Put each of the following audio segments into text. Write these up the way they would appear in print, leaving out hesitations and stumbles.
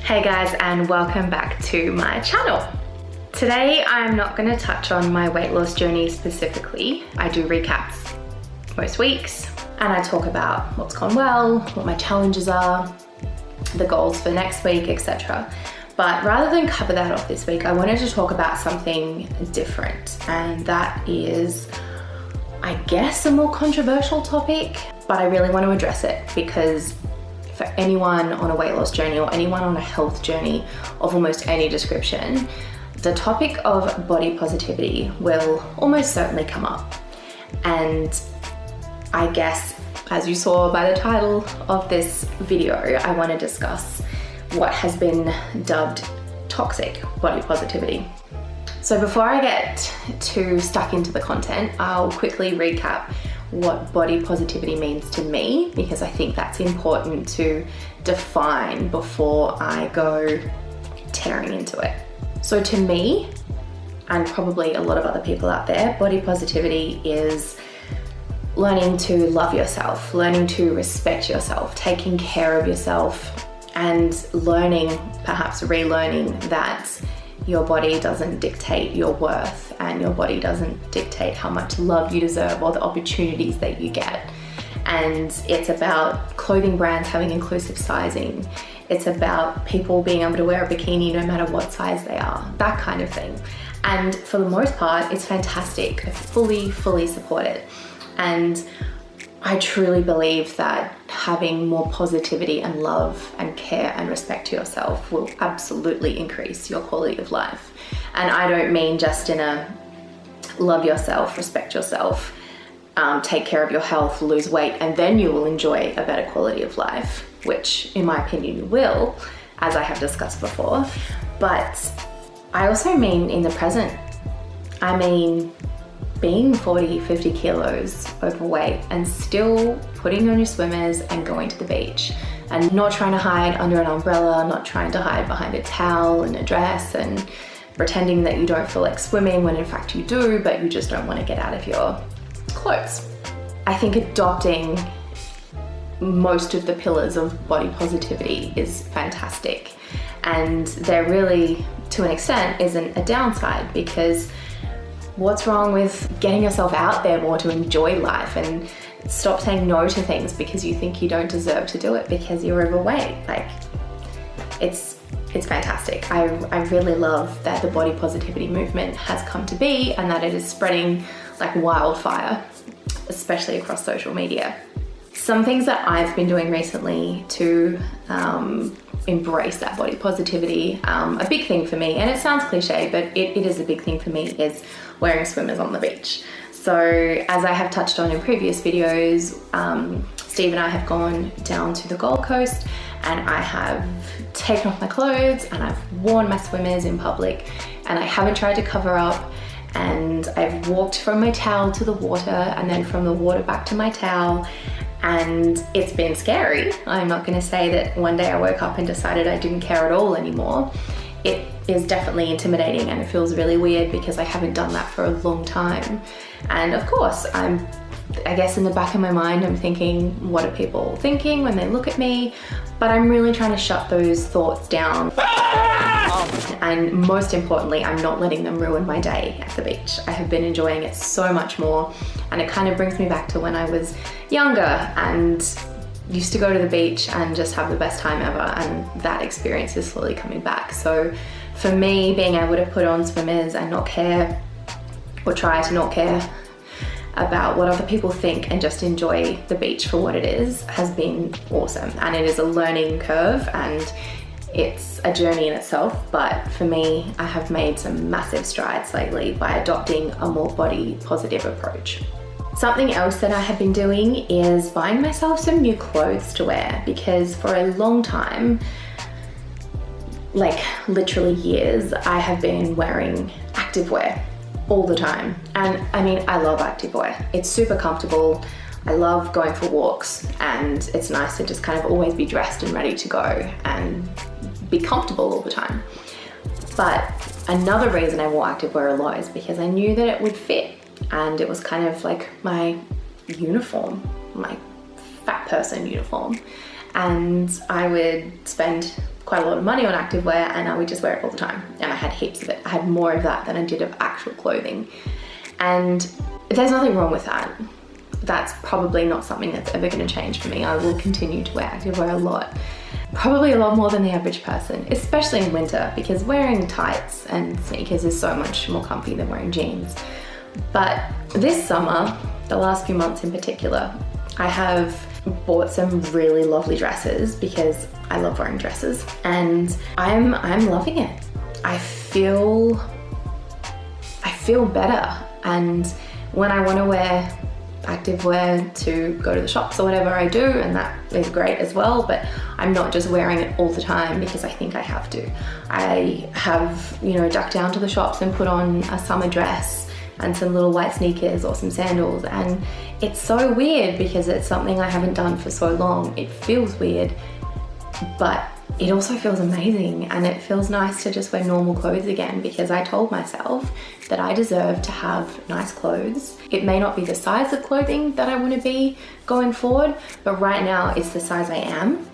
Hey guys, and welcome back to my channel. Today I'm not going to touch on my weight loss journey specifically. I do recaps most weeks and I talk about what's gone well, what my challenges are, the goals for next week, etc. But rather than cover that off this week, I wanted to talk about something different, and that is, I guess, a more controversial topic, but I really want to address it because for anyone on a weight loss journey or anyone on a health journey of almost any description, the topic of body positivity will almost certainly come up. And I guess, as you saw by the title of this video, I want to discuss what has been dubbed toxic body positivity. So before I get too stuck into the content, I'll quickly recap what body positivity means to me, because I think that's important to define before I go tearing into it. So to me, and probably a lot of other people out there, body positivity is learning to love yourself, learning to respect yourself, taking care of yourself, and learning, perhaps relearning, that your body doesn't dictate your worth and your body doesn't dictate how much love you deserve or the opportunities that you get. And it's about clothing brands having inclusive sizing. It's about people being able to wear a bikini no matter what size they are, that kind of thing. And for the most part, it's fantastic. I fully support it. And I truly believe that having more positivity and love and care and respect to yourself will absolutely increase your quality of life. And I don't mean just in a love yourself, respect yourself, take care of your health, lose weight, and then you will enjoy a better quality of life, which in my opinion you will, as I have discussed before. But I also mean in the present. I mean being 40, 50 kilos overweight and still putting on your swimmers and going to the beach and not trying to hide under an umbrella, not trying to hide behind a towel and a dress and pretending that you don't feel like swimming when in fact you do, but you just don't want to get out of your clothes. I think adopting most of the pillars of body positivity is fantastic, and there really, to an extent, isn't a downside, because what's wrong with getting yourself out there more to enjoy life and stop saying no to things because you think you don't deserve to do it because you're overweight? Like, it's fantastic. I really love that the body positivity movement has come to be and that it is spreading like wildfire, especially across social media. Some things that I've been doing recently to embrace that body positivity, a big thing for me, and it sounds cliche, but it is a big thing for me, is wearing swimmers on the beach. So as I have touched on in previous videos, Steve and I have gone down to the Gold Coast and I have taken off my clothes and I've worn my swimmers in public, and I haven't tried to cover up, and I've walked from my towel to the water and then from the water back to my towel. And it's been scary. I'm not going to say that one day I woke up and decided I didn't care at all anymore. It is definitely intimidating and it feels really weird because I haven't done that for a long time. And of course, I guess in the back of my mind, I'm thinking, what are people thinking when they look at me? But I'm really trying to shut those thoughts down. And most importantly, I'm not letting them ruin my day at the beach. I have been enjoying it so much more, and it kind of brings me back to when I was younger and used to go to the beach and just have the best time ever, and that experience is slowly coming back. So for me, being able to put on swimmers and not care, or try to not care about what other people think and just enjoy the beach for what it is, has been awesome. And it is a learning curve and it's a journey in itself, but for me, I have made some massive strides lately by adopting a more body positive approach. Something else that I have been doing is buying myself some new clothes to wear, because for a long time, like literally years, I have been wearing activewear all the time. And I mean, I love activewear. It's super comfortable. I love going for walks, and it's nice to just kind of always be dressed and ready to go and be comfortable all the time. But another reason I wore activewear a lot is because I knew that it would fit, and it was kind of like my uniform, my fat person uniform. And I would spend quite a lot of money on activewear, and I would just wear it all the time. And I had heaps of it. I had more of that than I did of actual clothing. And there's nothing wrong with that. That's probably not something that's ever going to change for me. I will continue to wear activewear a lot. Probably a lot more than the average person, especially in winter, because wearing tights and sneakers is so much more comfy than wearing jeans. But this summer, the last few months in particular, I have bought some really lovely dresses because I love wearing dresses, and I'm loving it. I feel better, and when I want to wear activewear to go to the shops or whatever, I do, and that is great as well, but I'm not just wearing it all the time because I think I have to. I have, you know, ducked down to the shops and put on a summer dress and some little white sneakers or some sandals, and it's so weird because it's something I haven't done for so long. It feels weird, but it also feels amazing, and it feels nice to just wear normal clothes again, because I told myself that I deserve to have nice clothes. It may not be the size of clothing that I want to be going forward, but right now it's the size I am,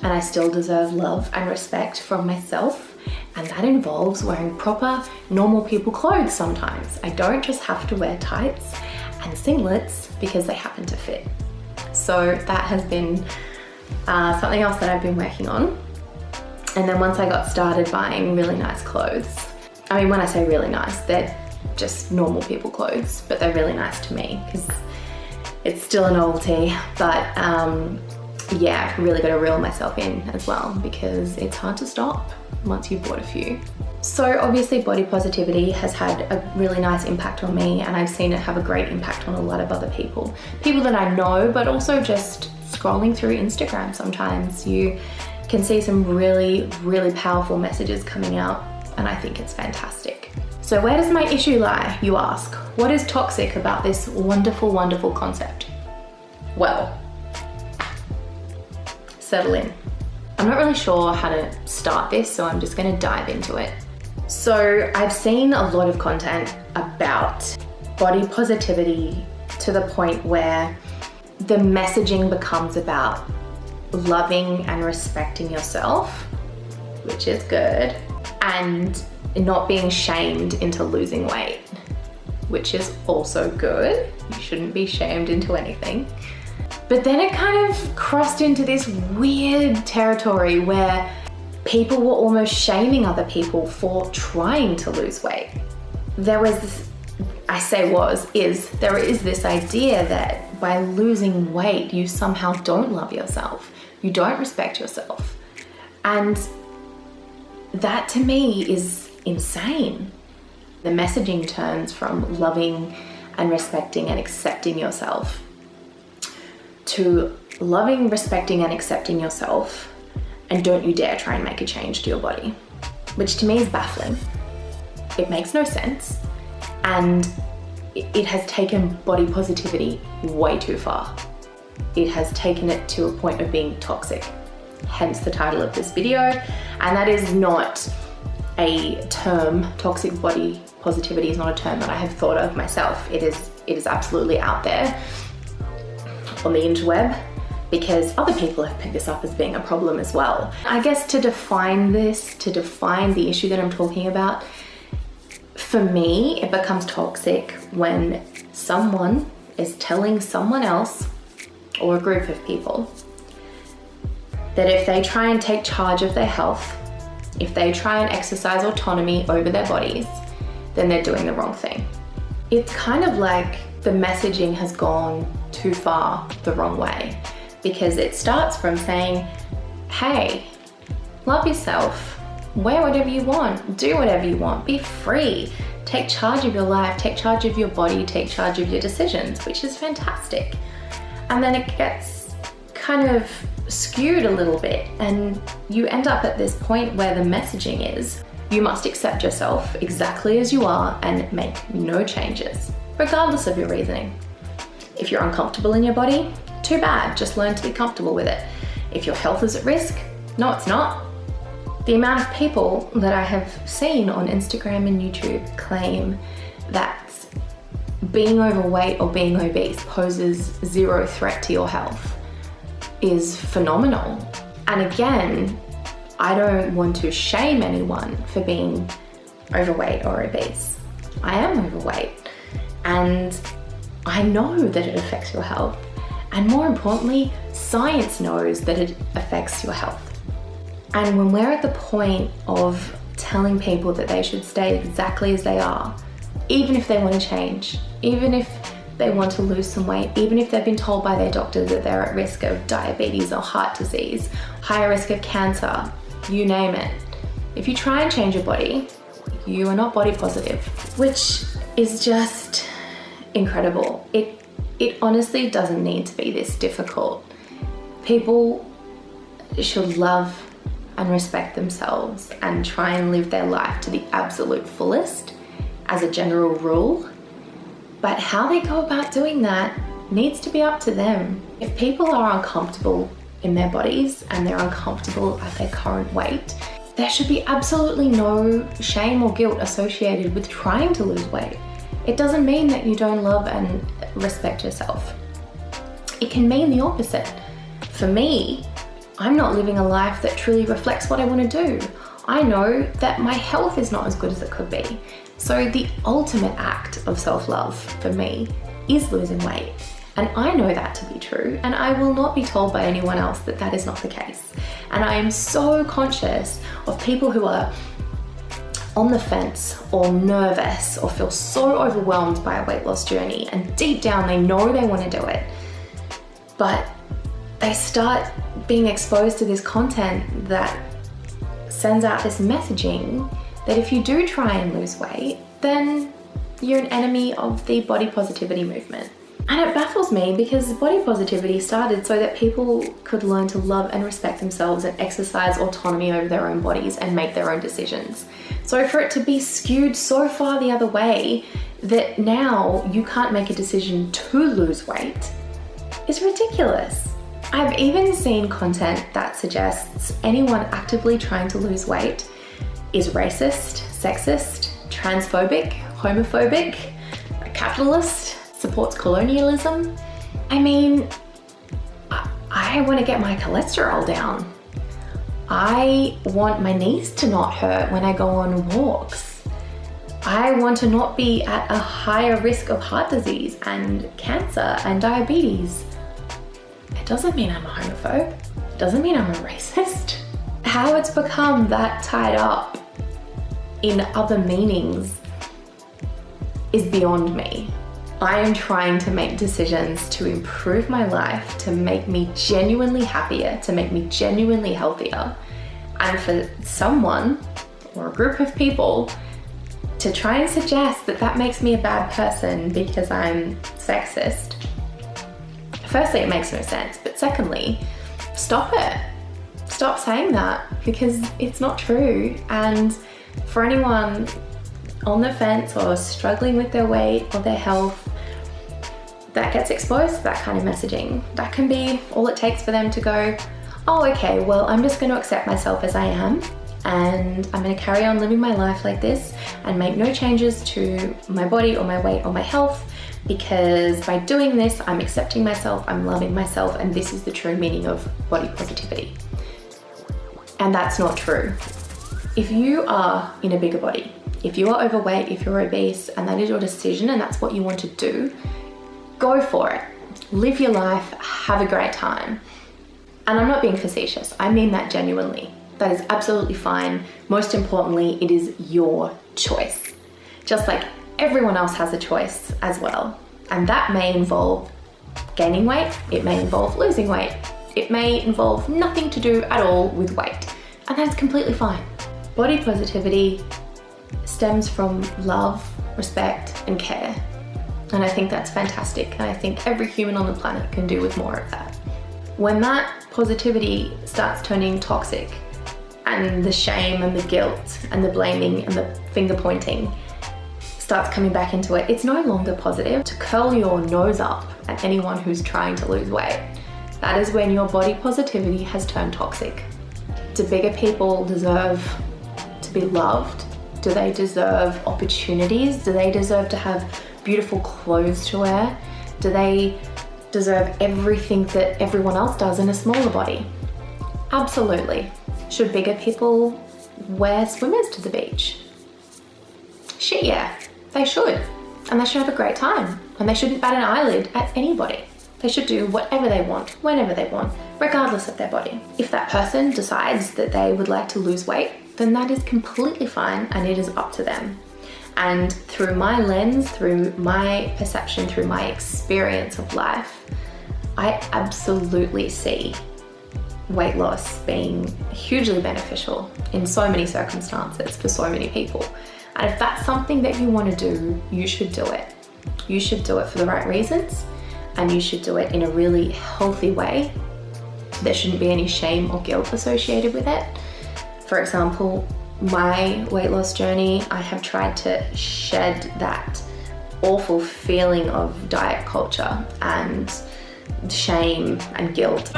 and I still deserve love and respect from myself. And that involves wearing proper, normal people clothes sometimes. I don't just have to wear tights and singlets because they happen to fit. So that has been something else that I've been working on. And then once I got started buying really nice clothes, I mean, when I say really nice, they're just normal people clothes, but they're really nice to me because it's still a novelty. But yeah, I've really got to reel myself in as well, because it's hard to stop once you've bought a few. So obviously body positivity has had a really nice impact on me, and I've seen it have a great impact on a lot of other people. People that I know, but also just scrolling through Instagram sometimes, you can see some really, really powerful messages coming out, and I think it's fantastic. So where does my issue lie, you ask? What is toxic about this wonderful, wonderful concept? Well, settle in. I'm not really sure how to start this, so I'm just gonna dive into it. So I've seen a lot of content about body positivity to the point where the messaging becomes about loving and respecting yourself, which is good, and not being shamed into losing weight, which is also good. You shouldn't be shamed into anything. But then it kind of crossed into this weird territory where people were almost shaming other people for trying to lose weight. There was this, there is this idea that by losing weight, you somehow don't love yourself. You don't respect yourself. And that to me is insane. The messaging turns from loving and respecting and accepting yourself to loving, respecting, and accepting yourself, and don't you dare try and make a change to your body, which to me is baffling. It makes no sense, and it has taken body positivity way too far. It has taken it to a point of being toxic, hence the title of this video. And that is not a term, toxic body positivity is not a term that I have thought of myself. It is absolutely out there on the interweb, because other people have picked this up as being a problem as well. I guess to define this, to define the issue that I'm talking about, for me, it becomes toxic when someone is telling someone else or a group of people that if they try and take charge of their health, if they try and exercise autonomy over their bodies, then they're doing the wrong thing. It's kind of like the messaging has gone too far the wrong way, because it starts from saying, hey, love yourself, wear whatever you want, do whatever you want, be free, take charge of your life, take charge of your body, take charge of your decisions, which is fantastic. And then it gets kind of skewed a little bit, and you end up at this point where the messaging is, you must accept yourself exactly as you are and make no changes, regardless of your reasoning. If you're uncomfortable in your body, too bad, just learn to be comfortable with it. If your health is at risk, no, it's not. The amount of people that I have seen on Instagram and YouTube claim that being overweight or being obese poses zero threat to your health is phenomenal. And again, I don't want to shame anyone for being overweight or obese. I am overweight, and I know that it affects your health. And more importantly, science knows that it affects your health. And when we're at the point of telling people that they should stay exactly as they are, even if they want to change, even if they want to lose some weight, even if they've been told by their doctor that they're at risk of diabetes or heart disease, higher risk of cancer, you name it. If you try and change your body, you are not body positive, which is just incredible. It honestly doesn't need to be this difficult. People should love and respect themselves and try and live their life to the absolute fullest as a general rule. But how they go about doing that needs to be up to them. If people are uncomfortable in their bodies and they're uncomfortable at their current weight, there should be absolutely no shame or guilt associated with trying to lose weight. It doesn't mean that you don't love and respect yourself. It can mean the opposite. For me, I'm not living a life that truly reflects what I want to do. I know that my health is not as good as it could be. So the ultimate act of self-love for me is losing weight. And I know that to be true, and I will not be told by anyone else that that is not the case. And I am so conscious of people who are on the fence or nervous or feel so overwhelmed by a weight loss journey, and deep down they know they want to do it, but they start being exposed to this content that sends out this messaging that if you do try and lose weight, then you're an enemy of the body positivity movement. And it baffles me because body positivity started so that people could learn to love and respect themselves and exercise autonomy over their own bodies and make their own decisions. So for it to be skewed so far the other way that now you can't make a decision to lose weight is ridiculous. I've even seen content that suggests anyone actively trying to lose weight is racist, sexist, transphobic, homophobic, a capitalist, supports colonialism. I mean, I want to get my cholesterol down. I want my knees to not hurt when I go on walks. I want to not be at a higher risk of heart disease and cancer and diabetes. It doesn't mean I'm a homophobe. It doesn't mean I'm a racist. How it's become that tied up in other meanings is beyond me. I am trying to make decisions to improve my life, to make me genuinely happier, to make me genuinely healthier. And for someone or a group of people to try and suggest that that makes me a bad person because I'm sexist, firstly, it makes no sense. But secondly, stop it. Stop saying that, because it's not true. And for anyone on the fence or struggling with their weight or their health that gets exposed to that kind of messaging, that can be all it takes for them to go, oh, okay, well, I'm just going to accept myself as I am, and I'm going to carry on living my life like this and make no changes to my body or my weight or my health, because by doing this, I'm accepting myself, I'm loving myself, and this is the true meaning of body positivity. And that's not true. If you are in a bigger body, if you are overweight, if you're obese, and that is your decision and that's what you want to do, go for it. Live your life, have a great time. And I'm not being facetious, I mean that genuinely. That is absolutely fine. Most importantly, it is your choice. Just like everyone else has a choice as well. And that may involve gaining weight, it may involve losing weight, it may involve nothing to do at all with weight. And that's completely fine. Body positivity stems from love, respect, and care. And I think that's fantastic. And I think every human on the planet can do with more of that. When that positivity starts turning toxic, and the shame and the guilt and the blaming and the finger pointing starts coming back into it, it's no longer positive to curl your nose up at anyone who's trying to lose weight. That is when your body positivity has turned toxic. Do bigger people deserve to be loved? Do they deserve opportunities? Do they deserve to have beautiful clothes to wear? Do they deserve everything that everyone else does in a smaller body? Absolutely. Should bigger people wear swimmers to the beach? Shit, yeah, they should. And they should have a great time. And they shouldn't bat an eyelid at anybody. They should do whatever they want, whenever they want, regardless of their body. If that person decides that they would like to lose weight, then that is completely fine and it is up to them. And through my lens, through my perception, through my experience of life, I absolutely see weight loss being hugely beneficial in so many circumstances for so many people. And if that's something that you want to do, you should do it. You should do it for the right reasons, and you should do it in a really healthy way. There shouldn't be any shame or guilt associated with it. For example, my weight loss journey, I have tried to shed that awful feeling of diet culture and shame and guilt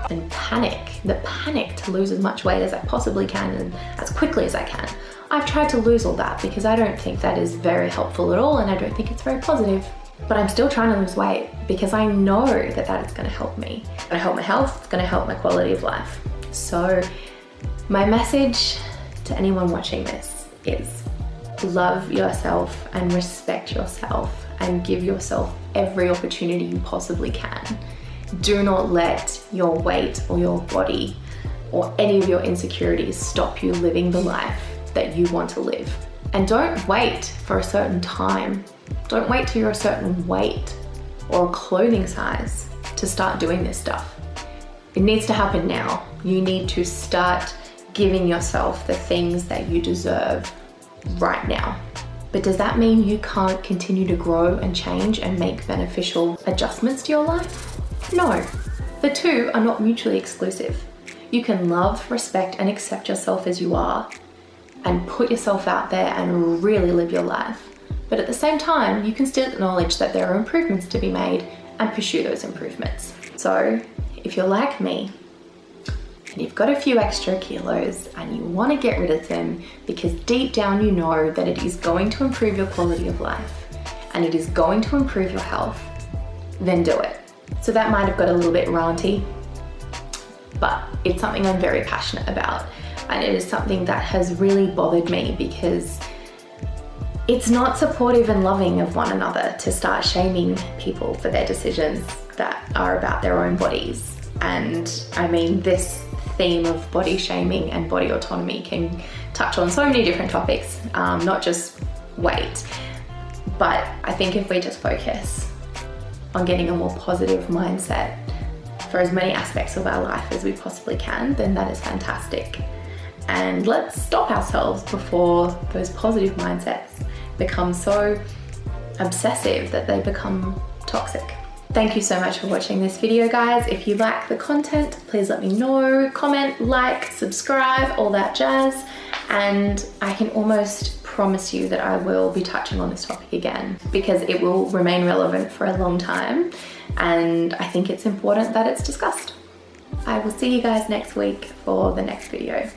and panic. The panic to lose as much weight as I possibly can and as quickly as I can. I've tried to lose all that because I don't think that is very helpful at all, and I don't think it's very positive. But I'm still trying to lose weight because I know that that is going to help me. It's going to help my health, it's going to help my quality of life. So my message to anyone watching this is love yourself and respect yourself and give yourself every opportunity you possibly can. Do not let your weight or your body or any of your insecurities stop you living the life that you want to live. And don't wait for a certain time. Don't wait till you're a certain weight or a clothing size to start doing this stuff. It needs to happen now. You need to start giving yourself the things that you deserve right now. But does that mean you can't continue to grow and change and make beneficial adjustments to your life? No, the two are not mutually exclusive. You can love, respect, and accept yourself as you are and put yourself out there and really live your life. But at the same time, you can still acknowledge that there are improvements to be made and pursue those improvements. So if you're like me and you've got a few extra kilos and you want to get rid of them because deep down you know that it is going to improve your quality of life and it is going to improve your health, then do it. So that might have got a little bit ranty, but it's something I'm very passionate about. And it is something that has really bothered me because it's not supportive and loving of one another to start shaming people for their decisions that are about their own bodies. And I mean, this theme of body shaming and body autonomy can touch on so many different topics, not just weight. But I think if we just focus on getting a more positive mindset for as many aspects of our life as we possibly can, then that is fantastic. And let's stop ourselves before those positive mindsets become so obsessive that they become toxic. Thank you so much for watching this video, guys. If you like the content, please let me know, comment, like, subscribe, all that jazz. And I can almost promise you that I will be touching on this topic again because it will remain relevant for a long time. And I think it's important that it's discussed. I will see you guys next week for the next video.